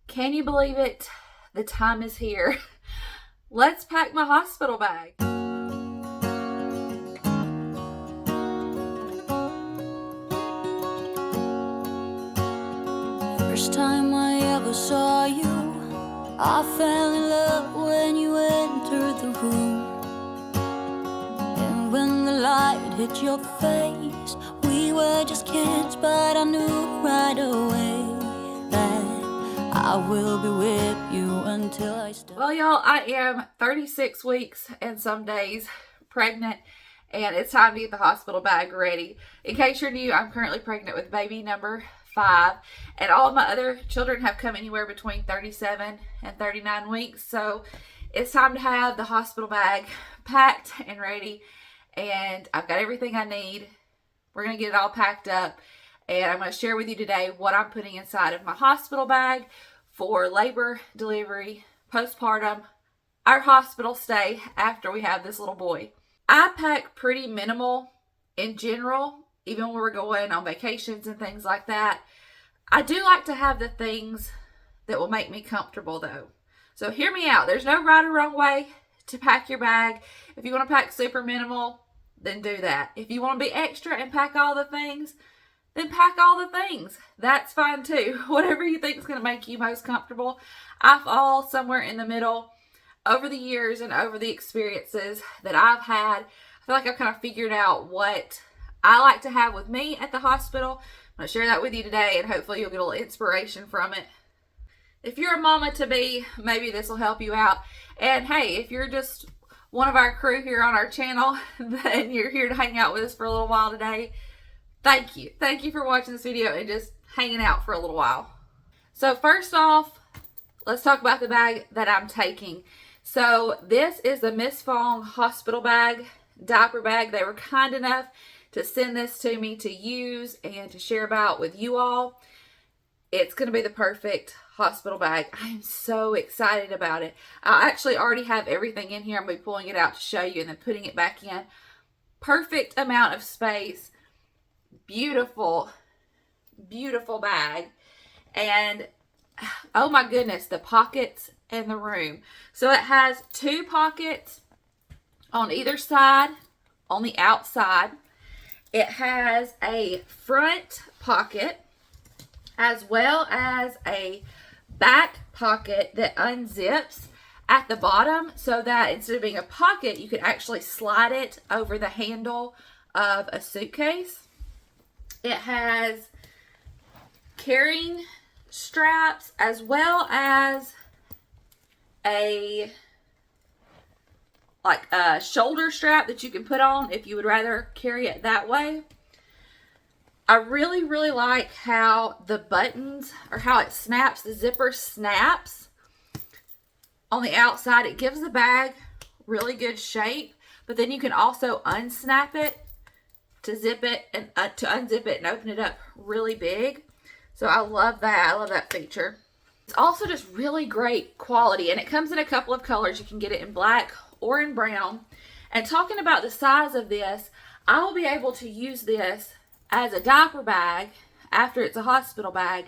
Can you believe it? The time is here. Let's pack my hospital bag. First time I ever saw you, I fell in love when you entered the room. And when the light hit your face, we were just kids, but I knew right away that I will be with you until I stop. Well, y'all, I am 36 weeks and some days pregnant, and it's time to get the hospital bag ready. In case you're new, I'm currently pregnant with baby number 5, and all of my other children have come anywhere between 37 and 39 weeks, so it's time to have the hospital bag packed and ready, and I've got everything I need. We're going to get it all packed up, and I'm going to share with you today what I'm putting inside of my hospital bag for labor, delivery, postpartum, our hospital stay after we have this little boy. I pack pretty minimal in general, even when we're going on vacations and things like that. I do like to have the things that will make me comfortable though. So hear me out. There's no right or wrong way to pack your bag. If you want to pack super minimal, then do that. If you want to be extra and pack all the things, then pack all the things. That's fine too. Whatever you think is going to make you most comfortable. I fall somewhere in the middle. Over the years and over the experiences that I've had, I feel like I've kind of figured out what I like to have with me at the hospital. I'm going to share that with you today, and hopefully you'll get a little inspiration from it. If you're a mama-to-be, maybe this will help you out. And hey, if you're just one of our crew here on our channel, then you're here to hang out with us for a little while today, thank you. Thank you for watching this video and just hanging out for a little while. So first off, let's talk about the bag that I'm taking. So this is the Miss Fong hospital bag, diaper bag. They were kind enough to send this to me to use and to share about with you all. It's going to be the perfect hospital bag. I am so excited about it. I actually already have everything in here. I'm going to be pulling it out to show you and then putting it back in. Perfect amount of space. Beautiful, beautiful bag. And oh my goodness, the pockets in the room. So it has 2 pockets on either side, on the outside. It has a front pocket as well as a back pocket that unzips at the bottom, so that instead of being a pocket, you could actually slide it over the handle of a suitcase. It has carrying straps as well as a shoulder strap that you can put on if you would rather carry it that way. I really like how the buttons, or how it snaps, the zipper snaps on the outside. It gives the bag really good shape, but then you can also unsnap it to zip it and to unzip it and open it up really big. So I love that. I love that feature. It's also just really great quality, and it comes in a couple of colors. You can get it in black or in brown. And talking about the size of this, I will be able to use this as a diaper bag after it's a hospital bag.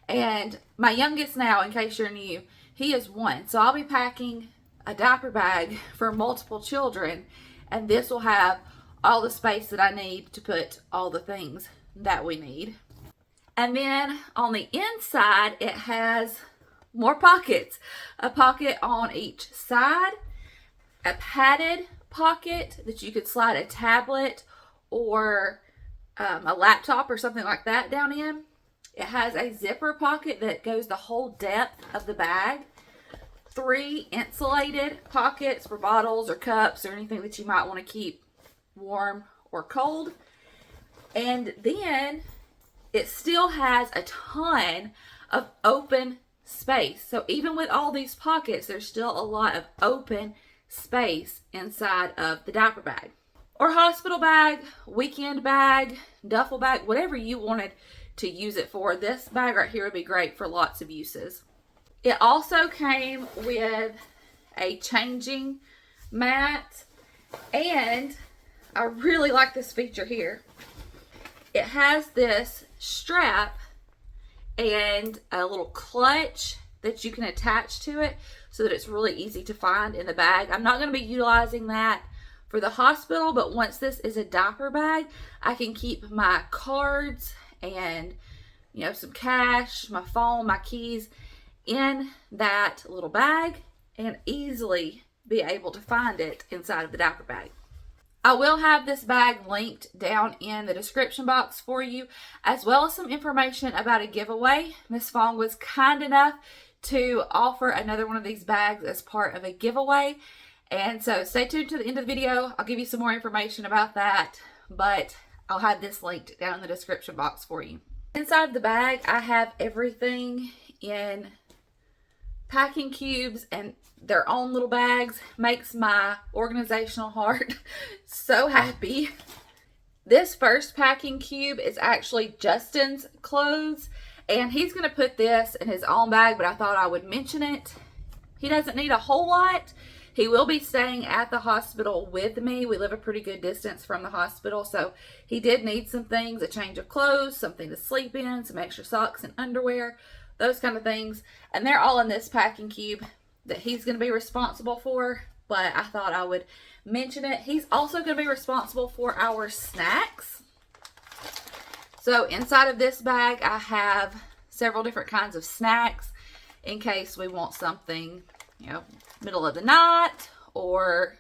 And my youngest now, in case you're new, he is 1. So I'll be packing a diaper bag for multiple children, and this will have all the space that I need to put all the things that we need. And then on the inside, it has more pockets. A pocket on each side, a padded pocket that you could slide a tablet or a laptop or something like that down in. It has a zipper pocket that goes the whole depth of the bag. 3 insulated pockets for bottles or cups or anything that you might want to keep warm or cold. And then it still has a ton of open space. So even with all these pockets, there's still a lot of open space inside of the diaper bag. Or hospital bag, weekend bag, duffel bag, whatever you wanted to use it for. This bag right here would be great for lots of uses. It also came with a changing mat, and I really like this feature here. It has this strap and a little clutch that you can attach to it so that it's really easy to find in the bag. I'm not going to be utilizing that for the hospital, but once this is a diaper bag, I can keep my cards and, you know, some cash, my phone, my keys in that little bag and easily be able to find it inside of the diaper bag. I will have this bag linked down in the description box for you, as well as some information about a giveaway. Miss Fong was kind enough to offer another one of these bags as part of a giveaway. And so stay tuned to the end of the video. I'll give you some more information about that, but I'll have this linked down in the description box for you. Inside the bag, I have everything in packing cubes and their own little bags. Makes my organizational heart so happy. This first packing cube is actually Justin's clothes, and he's going to put this in his own bag, but I thought I would mention it. He doesn't need a whole lot. He will be staying at the hospital with me. We live a pretty good distance from the hospital, so he did need some things, a change of clothes, something to sleep in, some extra socks and underwear, those kind of things. And they're all in this packing cube that he's going to be responsible for, but I thought I would mention it. He's also going to be responsible for our snacks. So inside of this bag, I have several different kinds of snacks in case we want something, you know, middle of the night, or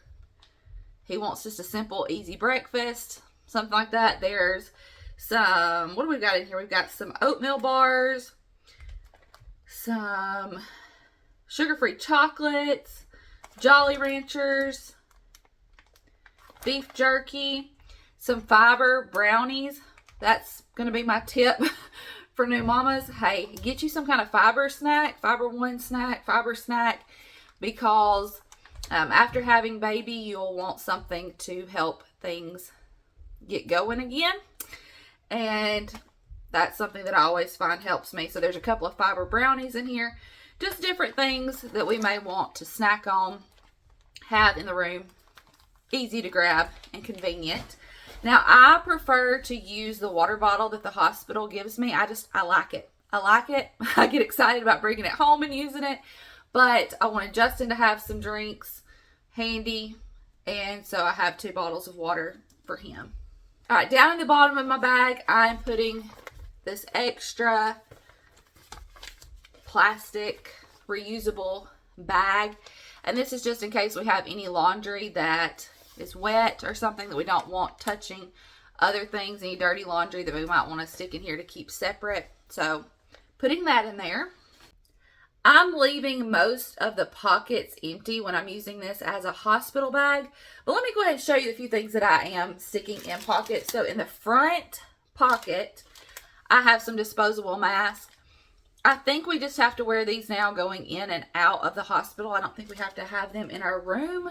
he wants just a simple, easy breakfast, something like that. There's some, what do we got in here? We've got some oatmeal bars, some sugar-free chocolates, Jolly Ranchers, beef jerky, some fiber brownies. That's going to be my tip for new mamas. Hey, get you some kind of fiber snack, fiber one snack, fiber snack, because after having baby, you'll want something to help things get going again. And that's something that I always find helps me. So there's a couple of fiber brownies in here. Just different things that we may want to snack on, have in the room. Easy to grab and convenient. Now, I prefer to use the water bottle that the hospital gives me. I like it. I like it. I get excited about bringing it home and using it. But I wanted Justin to have some drinks handy. And so I have 2 bottles of water for him. All right, down in the bottom of my bag, I'm putting this extra plastic reusable bag, and this is just in case we have any laundry that is wet or something that we don't want touching other things, any dirty laundry that we might want to stick in here to keep separate. So putting that in there. I'm leaving most of the pockets empty when I'm using this as a hospital bag, but let me go ahead and show you a few things that I am sticking in pockets. So in the front pocket, I have some disposable masks. I think we just have to wear these now going in and out of the hospital. I don't think we have to have them in our room,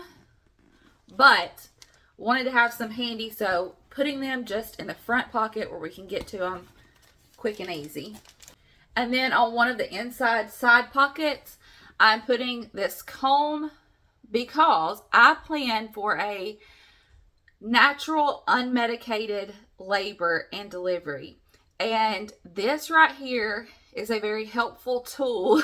but wanted to have some handy, so putting them just in the front pocket where we can get to them quick and easy. And then on one of the inside side pockets, I'm putting this comb because I plan for a natural, unmedicated labor and delivery. And this right here is a very helpful tool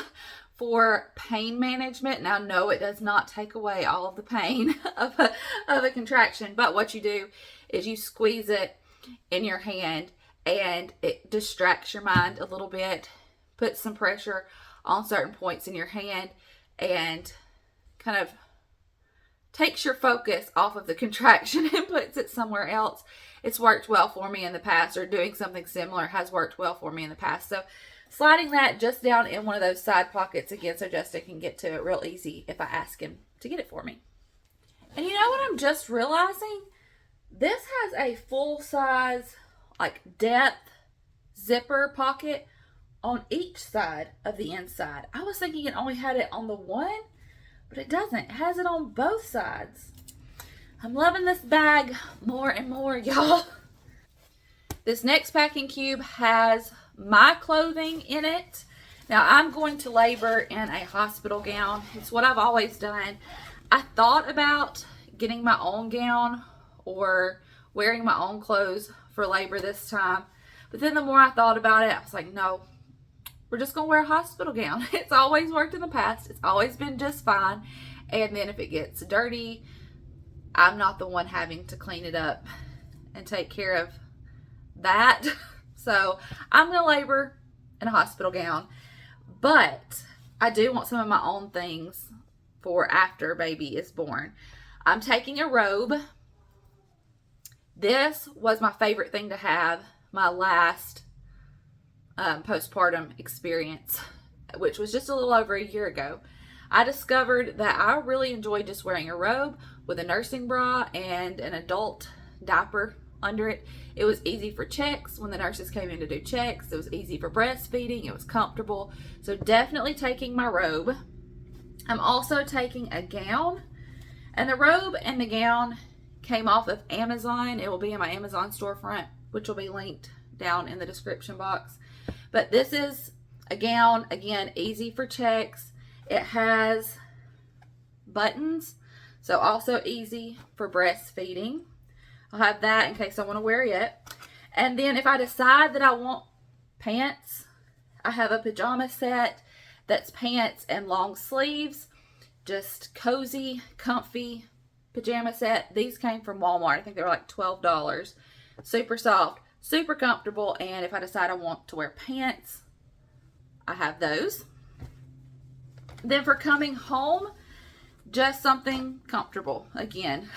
for pain management. Now, no, it does not take away all of the pain of a contraction, but what you do is you squeeze it in your hand and it distracts your mind a little bit, puts some pressure on certain points in your hand, and kind of takes your focus off of the contraction and puts it somewhere else. It's worked well for me in the past, or doing something similar has worked well for me in the past. So sliding that just down in one of those side pockets again, so Justin can get to it real easy if I ask him to get it for me. And you know what I'm just realizing? This has a full-size, like, depth zipper pocket on each side of the inside. I was thinking it only had it on the one, but it doesn't. It has it on both sides. I'm loving this bag more and more, y'all. This next packing cube has my clothing in it. Now, I'm going to labor in a hospital gown. It's what I've always done. I thought about getting my own gown or wearing my own clothes for labor this time. But then the more I thought about it, I was like, no, we're just going to wear a hospital gown. It's always worked in the past. It's always been just fine. And then if it gets dirty, I'm not the one having to clean it up and take care of that. So I'm going to labor in a hospital gown. But I do want some of my own things for after baby is born. I'm taking a robe. This was my favorite thing to have my last postpartum experience, which was just a little over a year ago. I discovered that I really enjoyed just wearing a robe with a nursing bra and an adult diaper under it. It was easy for checks when the nurses came in to do checks. It was easy for breastfeeding. It was comfortable. So definitely taking my robe. I'm also taking a gown, and the robe and the gown came off of Amazon. It will be in my Amazon storefront, which will be linked down in the description box. But this is a gown, again, easy for checks. It has buttons, so also easy for breastfeeding. I'll have that in case I want to wear it. And then if I decide that I want pants, I have a pajama set that's pants and long sleeves. Just cozy, comfy pajama set. These came from Walmart. I think they were like $12. Super soft, super comfortable. And if I decide I want to wear pants, I have those. Then for coming home, just something comfortable. Again,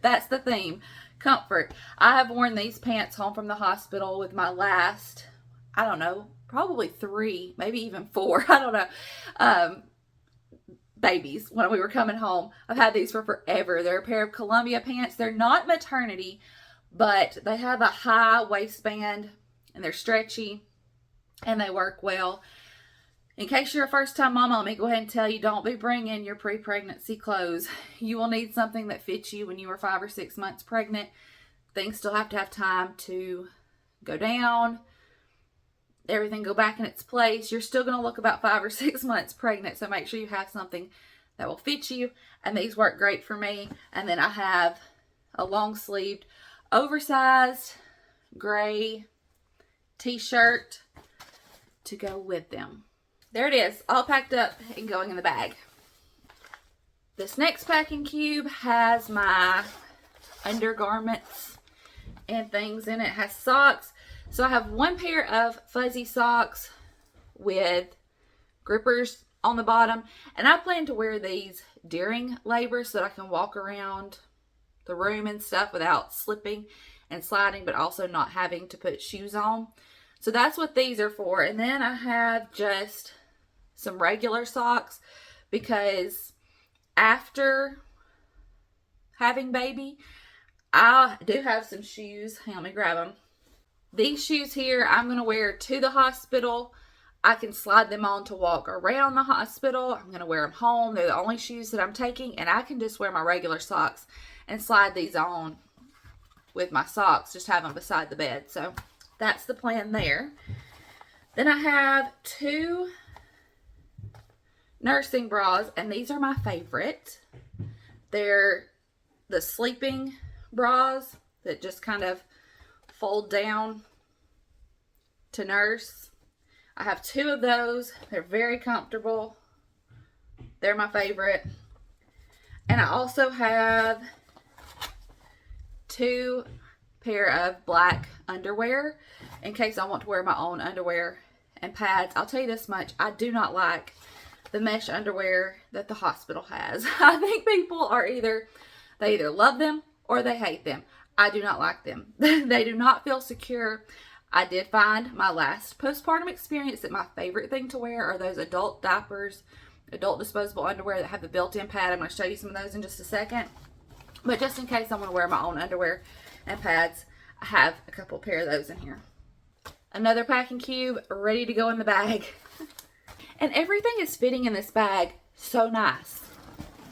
that's the theme. Comfort. I have worn these pants home from the hospital with my last, I don't know, probably 3, maybe even 4, I don't know, babies when we were coming home. I've had these for forever. They're a pair of Columbia pants. They're not maternity, but they have a high waistband and they're stretchy and they work well. In case you're a first-time mama, let me go ahead and tell you, don't be bringing your pre-pregnancy clothes. You will need something that fits you when you were 5 or 6 months pregnant. Things still have to have time to go down, everything go back in its place. You're still going to look about 5 or 6 months pregnant, so make sure you have something that will fit you. And these work great for me. And then I have a long-sleeved, oversized gray t-shirt to go with them. There it is, all packed up and going in the bag. This next packing cube has my undergarments and things in it. It has socks. So I have one pair of fuzzy socks with grippers on the bottom. And I plan to wear these during labor so that I can walk around the room and stuff without slipping and sliding, but also not having to put shoes on. So that's what these are for. And then I have just some regular socks because after having baby, I do have some shoes. Hang on, let me grab them. These shoes here, I'm going to wear to the hospital. I can slide them on to walk around the hospital. I'm going to wear them home. They're the only shoes that I'm taking, and I can just wear my regular socks and slide these on with my socks. Just have them beside the bed. So that's the plan there. Then I have 2 nursing bras, and these are my favorite. They're the sleeping bras that just kind of fold down to nurse. I have 2 of those. They're very comfortable. They're my favorite. And I also have 2 pair of black underwear in case I want to wear my own underwear and pads. I'll tell you this much, I do not like the mesh underwear that the hospital has. I think people are either love them or they hate them. I do not like them. They do not feel secure. I did find my last postpartum experience that my favorite thing to wear are those adult diapers, adult disposable underwear that have the built-in pad. I'm going to show you some of those in just a second. But just in case I want to wear my own underwear and pads, I have a couple pair of those in here. Another packing cube ready to go in the bag. And everything is fitting in this bag so nice.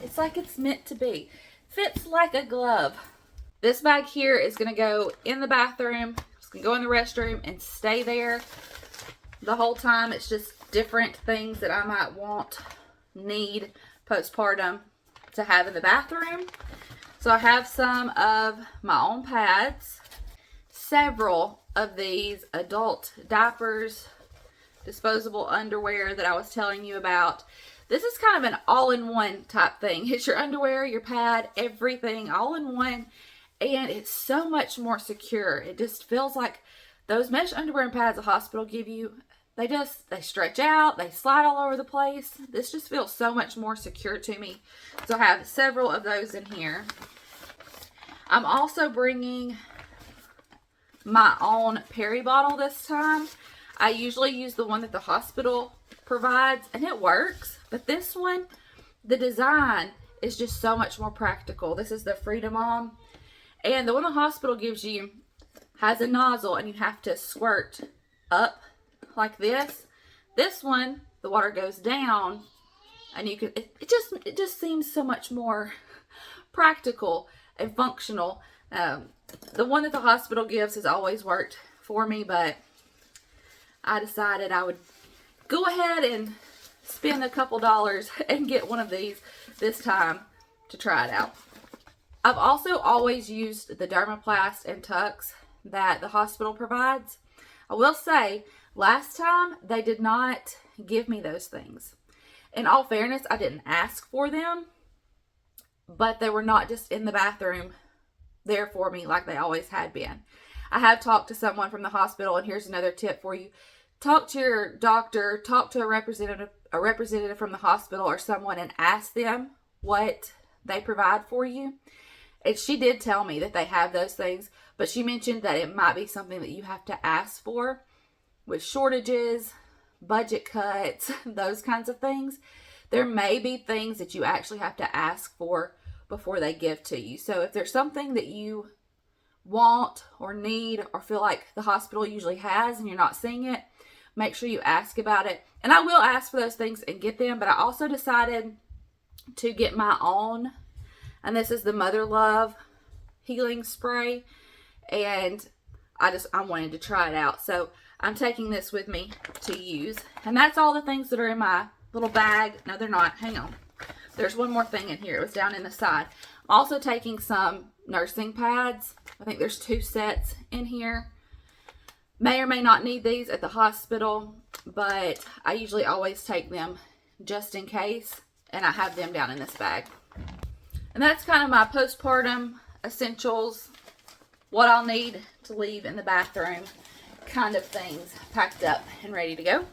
It's like it's meant to be. Fits like a glove. This bag here is going to go in the bathroom. It's going to go in the restroom and stay there the whole time. It's just different things that I might need postpartum to have in the bathroom. So I have some of my own pads, several of these adult diapers, disposable underwear that I was telling you about. This is kind of an all-in-one type thing. It's your underwear, your pad, everything all in one. And it's so much more secure. It just feels like those mesh underwear and pads the hospital give you, they stretch out, they slide all over the place. This just feels so much more secure to me. So I have several of those in here. I'm also bringing my own Perry bottle this time. I usually use the one that the hospital provides, and it works. But this one, the design is just so much more practical. This is the Freedom Mom. And the one the hospital gives you has a nozzle, and you have to squirt up like this. This one, the water goes down, and you can, it just seems so much more practical and functional. The one that the hospital gives has always worked for me, but I decided I would go ahead and spend a couple dollars and get one of these this time to try it out. I've also always used the Dermoplast and Tucks that the hospital provides. I will say, last time they did not give me those things. In all fairness, I didn't ask for them, but they were not just in the bathroom there for me like they always had been. I have talked to someone from the hospital, and here's another tip for you. Talk to your doctor, talk to a representative from the hospital or someone, and ask them what they provide for you. And she did tell me that they have those things, but she mentioned that it might be something that you have to ask for with shortages, budget cuts, those kinds of things. There may be things that you actually have to ask for before they give to you. So if there's something that you want or need or feel like the hospital usually has and you're not seeing it, make sure you ask about it. And I will ask for those things and get them, but I also decided to get my own, and this is the Mother Love Healing Spray, and I wanted to try it out. So I'm taking this with me to use, and that's all the things that are in my little bag. No, they're not. Hang on. There's one more thing in here. It was down in the side. I'm also taking some nursing pads. I think there's 2 sets in here. May or may not need these at the hospital, but I usually always take them just in case, and I have them down in this bag. And that's kind of my postpartum essentials, what I'll need to leave in the bathroom kind of things packed up and ready to go.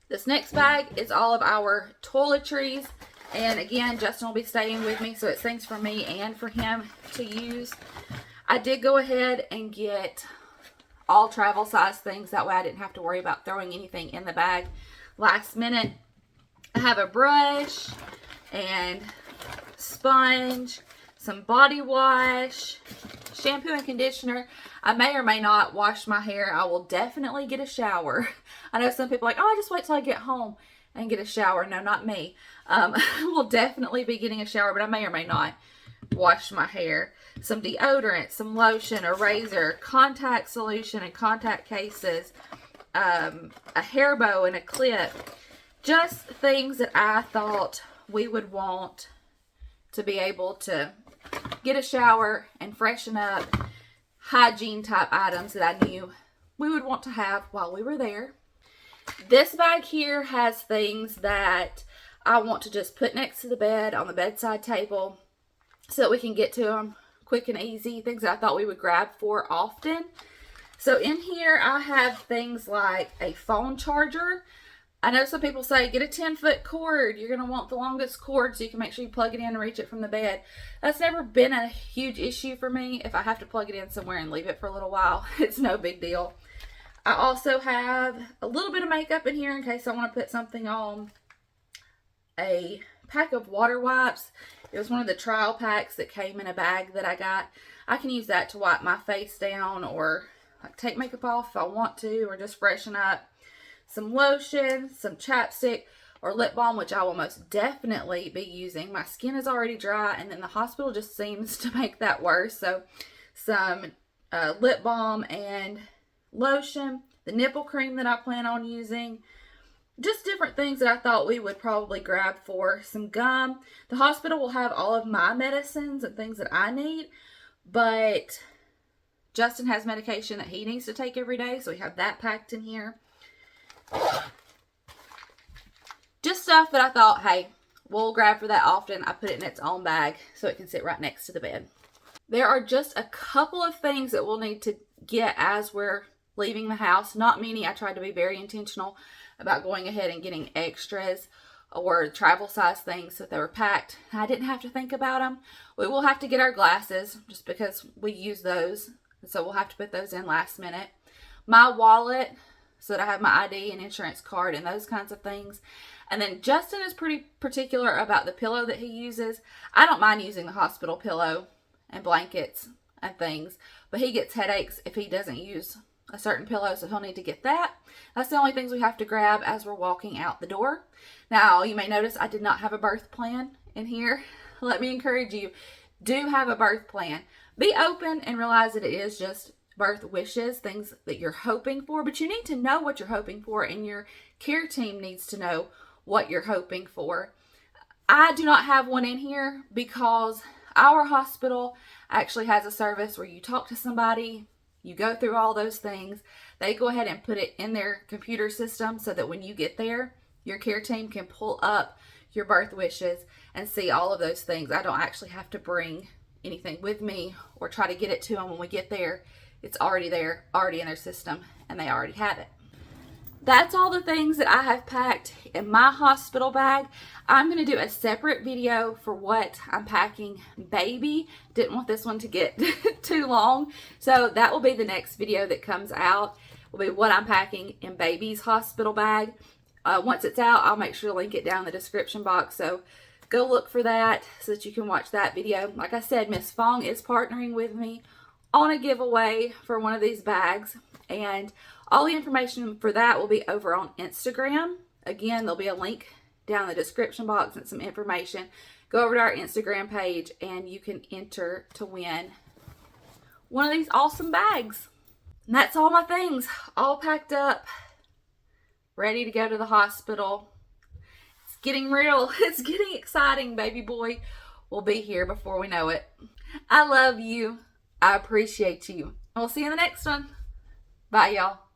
This next bag is all of our toiletries, and again, Justin will be staying with me, so it's things for me and for him to use. I did go ahead and get all travel size things, that way I didn't have to worry about throwing anything in the bag last minute. I have a brush and sponge, some body wash, shampoo and conditioner. I may or may not wash my hair. I will definitely get a shower. I know some people are like, oh, I just wait till I get home and get a shower. No, not me. We'll definitely be getting a shower, but I may or may not wash my hair. Some deodorant, some lotion, a razor, contact solution and contact cases, a hair bow and a clip. Just things that I thought we would want to be able to get a shower and freshen up, hygiene type items that I knew we would want to have while we were there. This bag here has things that I want to just put next to the bed on the bedside table so that we can get to them quick and easy, things that I thought we would grab for often. So in here I have things like a phone charger. I know some people say get a 10-foot cord. You're going to want the longest cord so you can make sure you plug it in and reach it from the bed. That's never been a huge issue for me. If I have to plug it in somewhere and leave it for a little while, it's no big deal. I also have a little bit of makeup in here in case I want to put something on. A pack of water wipes. It was one of the trial packs that came in a bag that I got. I can use that to wipe my face down or like take makeup off if I want to, or just freshen up. Some lotion, some chapstick, or lip balm, which I will most definitely be using. My skin is already dry, and then the hospital just seems to make that worse. So some lip balm and lotion, the nipple cream that I plan on using, just different things that I thought we would probably grab for. Some gum. The hospital will have all of my medicines and things that I need, but Justin has medication that he needs to take every day, so we have that packed in here. Just stuff that I thought, hey, we'll grab for that often. I put it in its own bag so it can sit right next to the bed. There are just a couple of things that we'll need to get as we're leaving the house. Not many. I tried to be very intentional about going ahead and getting extras or travel size things so they were packed. I didn't have to think about them. We will have to get our glasses just because we use those. So we'll have to put those in last minute. My wallet so that I have my ID and insurance card and those kinds of things. And then Justin is pretty particular about the pillow that he uses. I don't mind using the hospital pillow and blankets and things, but he gets headaches if he doesn't use a certain pillow, so he'll need to get that. That's the only things we have to grab as we're walking out the door. Now, you may notice I did not have a birth plan in here. Let me encourage you, do have a birth plan. Be open and realize that it is just birth wishes, things that you're hoping for, but you need to know what you're hoping for, and your care team needs to know what you're hoping for. I do not have one in here because our hospital actually has a service where you talk to somebody, you go through all those things, they go ahead and put it in their computer system so that when you get there, your care team can pull up your birth wishes and see all of those things. I don't actually have to bring anything with me or try to get it to them when we get there. It's already there, already in their system, and they already have it. That's all the things that I have packed in my hospital bag. I'm going to do a separate video for what I'm packing baby. Didn't want this one to get too long. So that will be the next video that comes out. Will be what I'm packing in baby's hospital bag. Once it's out, I'll make sure to link it down in the description box. So go look for that so that you can watch that video. Like I said, Miss Fong is partnering with me on a giveaway for one of these bags. And all the information for that will be over on Instagram. Again, there'll be a link down in the description box and some information. Go over to our Instagram page and you can enter to win one of these awesome bags. And that's all my things, all packed up, ready to go to the hospital. It's getting real. It's getting exciting. Baby boy will be here before we know it. I love you. I appreciate you. We'll see you in the next one. Bye, y'all.